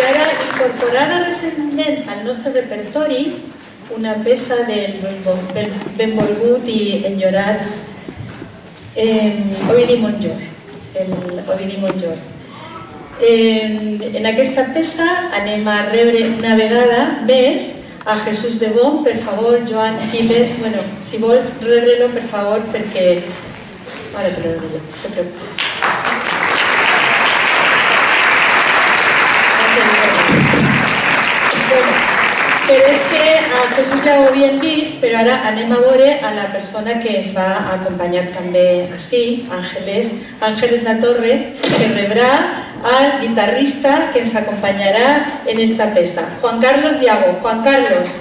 I ara, incorporada recentment al nostre repertori, una peça del benvolgut i enyorat Ovidi Montllor. En aquesta peça anem a rebre una vegada més a Jesús de Bon. Per favor, Joan Quiles, si vols rebre-lo, per favor, perquè... Ara te lo dono jo, no te preocupes. Però és que a Jesús ja ho havíem vist, però ara anem a veure a la persona que es va acompanyar també ací, Ángeles Latorre, que rebrà al guitarrista que ens acompanyarà en esta peça, Juan Carlos Diago. Juan Carlos.